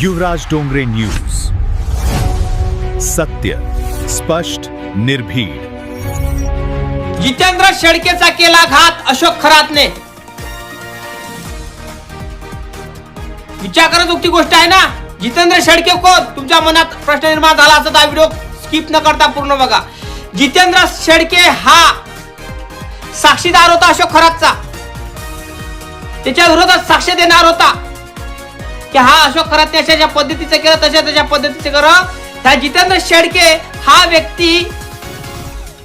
युवराज Dongre news, सत्य, स्पष्ट, निर्भीड. जितेंद्र शेळकेचा केला घात अशोक खरातने. विचार करत गोष्ट आहे ना. जितेंद्र शेळके कोण? तुमच्या मनात प्रश्न निर्माण झाला असता हा व्हिडिओ स्किप न करता पूर्ण बघा. जितेंद्र शेळके हा साक्षीदार होता अशोक खरातचा. त्याच्या विरोधात साक्ष देणार होता की हा अशोक खरात अशा पद्धतीचं केलं, तशा पद्धतीचं करा. त्या जितेंद्र शेळके हा व्यक्ती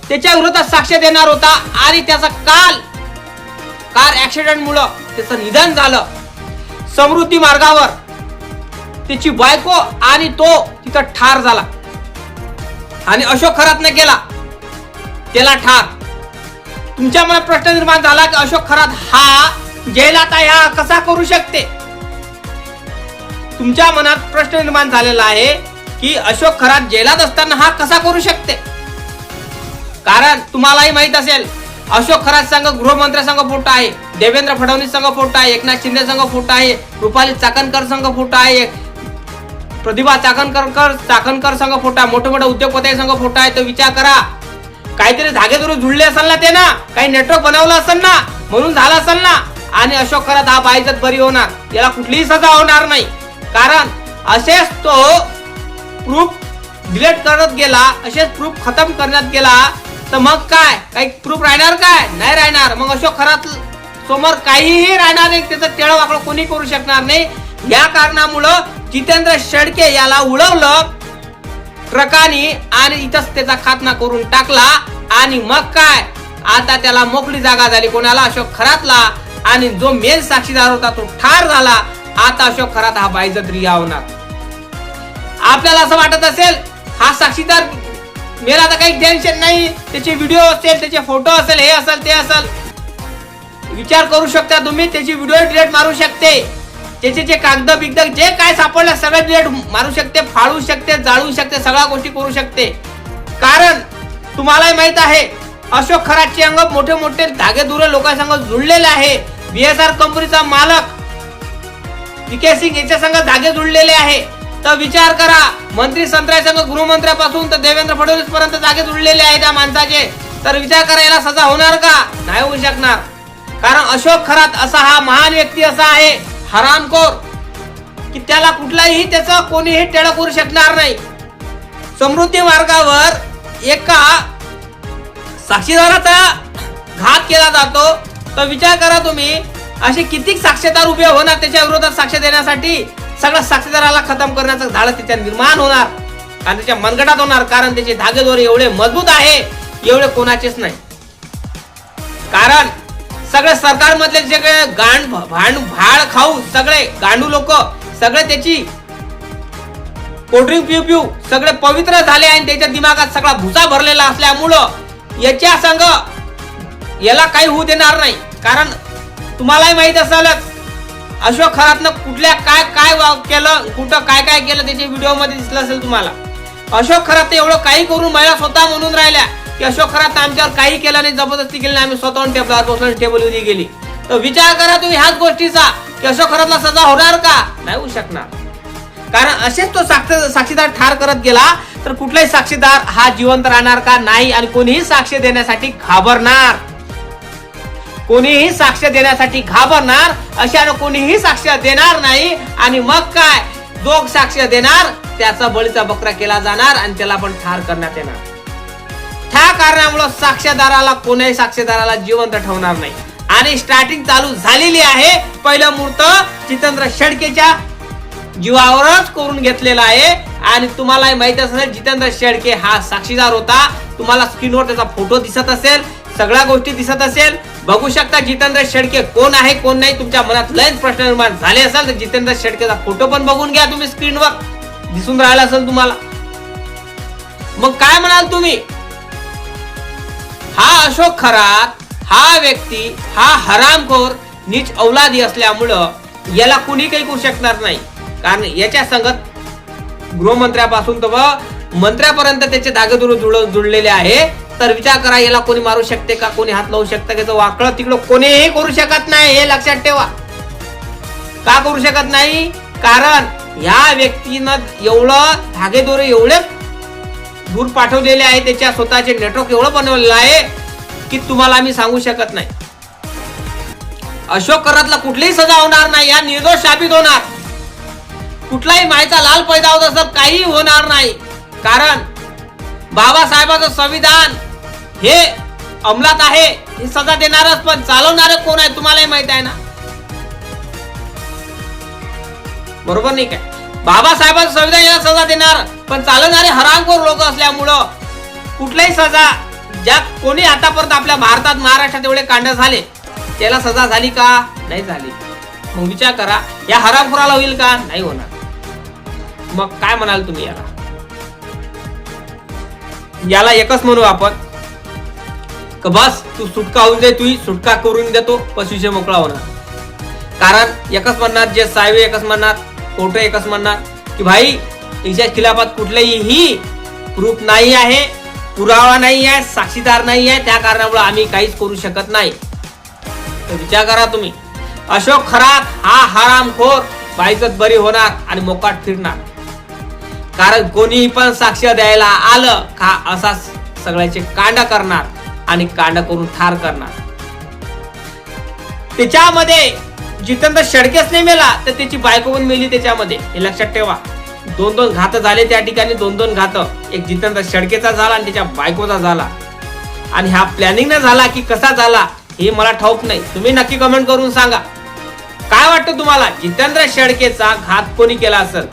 त्याच्या विरोधात साक्ष देणार होता आणि त्याचा कार ऍक्सिडेंट मुळे त्याचं निधन झालं. समृद्धी मार्गावर त्याची बायको आणि तो तिथं ठार झाला आणि अशोक खरातने केला त्याला ठार. तुमच्या मनात प्रश्न निर्माण झाला की अशोक खरात हा जेलात आहे, हा कसा करू शकते? तुमच्या मनात प्रश्न निर्माण झालेला आहे की अशोक खरात जेलात असताना हा कसा करू शकते? कारण तुम्हालाही माहित असेल अशोक खरात संघ गृहमंत्र्यांसंघ फोटो आहे, देवेंद्र फडणवीस संघ फोटो आहे, एकनाथ शिंदे संघ फोटो आहे, रुपाली चाकणकर संघ फोटो आहे, प्रतिभा चाकणकर संघ फोटो आहे, मोठे मोठे उद्योगपती संघ फोटो आहे. तो विचार करा, काहीतरी धागेदोरे जुळले असेल ना, ते ना काही नेटवर्क बनवलं असेल ना, म्हणून झालं असेल ना. आणि अशोक खरात हा बाइज्जत बरी होणार, याला कुठलीही सजा होणार नाही. कारण असेच तो प्रूफ डिलीट करत गेला, असेच प्रूफ खतम करण्यात गेला, तर मग काय काही प्रूफ राहणार? काय नाही राहणार. मग अशोक खरात समोर काहीही राहणार नाही, त्याचं टेळ वाकड कोणी करू शकणार नाही. या कारणामुळं जितेंद्र शेळके याला उडवलं ट्रकाने आणि इथंच त्याचा खात्मा करून टाकला. आणि मग काय आता त्याला मोकळी जागा झाली, कोणाला? अशोक खरातला. आणि जो मेन साक्षीदार होता तो ठार झाला. आता अशोक खरात हा बाइज्जत रिया होणार. आपल्याला असं वाटत असेल हा साक्षीदार मेला तर काही टेन्शन नाही, त्याचे व्हिडिओ असेल, त्याचे फोटो असेल, हे असेल ते असेल, विचार करू शकता तुम्ही. त्याची व्हिडिओ डिलीट मारू शकते, त्याचे जे कागद बिगद जे काय सापडलं सगळं डिलीट मारू शकते, फाडू शकते, जाळू शकते, सगळ्या गोष्टी करू शकते. कारण तुम्हालाही माहित आहे अशोक खरातचे अंग मोठे मोठे धागेदुरे लोकांसंग जुळलेले आहे. बीएसआर कंपनीचा मालक पीके सिंग याच्या संग धागे जुळलेले आहे. तर विचार करा, मंत्री संत्र्यासंग गृहमंत्र्यापासून तर देवेंद्र फडणवीस पर्यंत धागे जुळलेले आहेत त्या माणसाचे. तर विचार करा याला सजा होणार का? नाही होऊ शकणार. कारण अशोक खरात असा हा महान व्यक्ती असा आहे, हरामखोर, की त्याला कुठलाही त्याचं कोणीही टेळ करू शकणार नाही. समृद्धी मार्गावर एका साक्षीदाराचा घात केला जातो. तर विचार करा तुम्ही, असे किती साक्षीदार उभे होणार त्याच्या विरोधात साक्ष देण्यासाठी. सगळ्या साक्षीदाराला खतम करण्याचं धाडस त्याच्या निर्माण होणार आणि त्याच्या मनगटात होणार. कारण त्याचे धागेदोरे एवढे मजबूत आहे, एवढे कोणाचेच नाही. कारण सगळे सरकारमधले जे भाड खाऊ सगळे गांडू लोक सगळे त्याची कोल्ड्रिंक पिऊ सगळे पवित्र झाले आणि त्याच्या दिमागात सगळा भुसा भरलेला असल्यामुळं याच्या संघ याला काही होऊ देणार नाही. कारण तुम्हालाही माहित असेलच अशोक खरातनं कुठल्या काय केलं, कुठं काय केलं त्याच्या व्हिडिओ मध्ये दिसलं असेल तुम्हाला. अशोक खरात एवढं काही करून महिला स्वतः म्हणून राहिल्या की अशोक खरात आमच्यावर काही केलं नाही, जबरदस्ती केली नाही, आम्ही स्वतःहून टेबलावर बसलो, टेबल उदी गेली. तर विचार करा तुम्ही ह्याच गोष्टीचा की अशोक खरातला सजा होणार का? नाही होऊ शकणार. कारण असेच तो साक्षीदार ठार करत गेला तर कुठलाही साक्षीदार हा जिवंत राहणार का? नाही. आणि कोणीही साक्ष देण्यासाठी घाबरणार, कोणीही साक्ष देण्यासाठी घाबरणार, अशाने कोणीही साक्ष देणार नाही. आणि मग काय, जो साक्ष देणार त्याचा बळीचा बकरा केला जाणार आणि त्याला पण ठार करण्यात येणार. त्या कारणामुळे कोणीही साक्षीदाराला जिवंत ठेवणार नाही. आणि स्टार्टिंग चालू झालेली आहे. पहिलं मुहूर्त जितेंद्र शेळकेच्या जीवावरच करून घेतलेला आहे. आणि तुम्हालाही माहित असेल जितेंद्र शेळके हा साक्षीदार होता. तुम्हाला स्क्रीनवर त्याचा फोटो दिसत असेल, सगळ्या गोष्टी दिसत असेल, बघू शकता जितेंद्र शेळके कोण आहे कोण नाही. तुमच्या मनात लयच प्रश्न निर्माण झाले असेल तर जितेंद्र शेळकेचा फोटो पण बघून घ्या तुम्ही, स्क्रीनवर दिसून राहिला असेल तुम्हाला. मग काय म्हणाल तुम्ही? हा अशोक खरात हा व्यक्ती हा हरामखोर नीच औलादी असल्यामुळं याला कुणी काही करू शकणार नाही. कारण याच्या संगत गृहमंत्र्यापासून तर मंत्र्यापर्यंत त्याचे धागेदोरे जुळलेले आहे. तर विचार करा याला कोणी मारू शकते का, कोणी हात लावू शकते का? वाकडं तिकडं कोणीही करू शकत नाही, हे लक्षात ठेवा. का करू शकत नाही? कारण ह्या व्यक्तीनं एवढं धागेदोरे एवढे दूर पाठवलेले आहे, त्याच्या स्वतःचे नेटवर्क एवढं बनवलेलं आहे की तुम्हाला मी सांगू शकत नाही. अशोक कराडला कुठलीही सजा होणार नाही, या निर्दोष साबित होणार. कुठलाही मायेचा लाल पैदा होत असत काही होणार नाही. कारण बाबासाहेबांचं संविधान हे अंमलात आहे, ही सजा देणारच. पण चालवणारे कोण आहे तुम्हालाही माहित आहे ना, बरोबर नाही काय? बाबासाहेबांचं संविधान याला सजा देणार, पण चालवणारे हरामखोर लोक असल्यामुळं कुठल्याही सजा, ज्या कोणी आतापर्यंत आपल्या भारतात महाराष्ट्रात एवढे कांड झाले त्याला सजा झाली का? नाही झाली. मग विचार करा, या हरामखोराला होईल का? नाही होणार. मग काय म्हणाल तुम्ही याला? याला एकच म्हणू आपण की बस तू सुटका होऊन दे, तू सुटका करून देतो, बस विषय मोकळा होणार. कारण एकच म्हणणार, जे साहेब एकच म्हणणार, कोर्ट एकच म्हणणार की भाई हिच्या खिलाफात कुठलेही प्रूफ नाही आहे, पुरावा नाही आहे, साक्षीदार नाही आहे, त्या कारणामुळे आम्ही काहीच करू शकत नाही. तर विचार करा तुम्ही, अशोक खरात हा हरामखोर बाईजत बरी होणार आणि मोकाट फिरणार. कारण कोणीही पण साक्ष द्यायला आलं का असा सगळ्याचे कांड करणार आणि कांड करून ठार करणार. त्याच्यामध्ये जितेंद्र शेळकेच नाही मेला तर त्याची बायको पण मेली त्याच्यामध्ये, हे लक्षात ठेवा. 2 घात झाले त्या ठिकाणी, 2 घात. एक जितेंद्र शेळकेचा झाला आणि त्याच्या बायकोचा झाला. आणि हा प्लॅनिंग न झाला की कसा झाला हे मला ठाऊक नाही. तुम्ही नक्की कमेंट करून सांगा काय वाटतं तुम्हाला. जितेंद्र शेळकेचा घात कोणी केला असेल?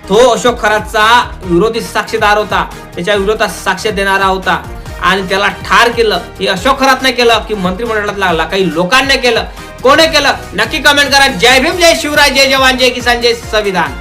तो अशोक खरातचा विरोधी साक्षीदार होता, त्याच्या विरोधात साक्ष देणारा होता आणि त्याला ठार केलं. हे अशोक खरातने केलं की मंत्रिमंडळातला काही लोकांनी केलं? कोणी केलं? नक्की कमेंट करा. जय भीम, जय शिवराय, जय जवान, जय किसान, जय संविधान.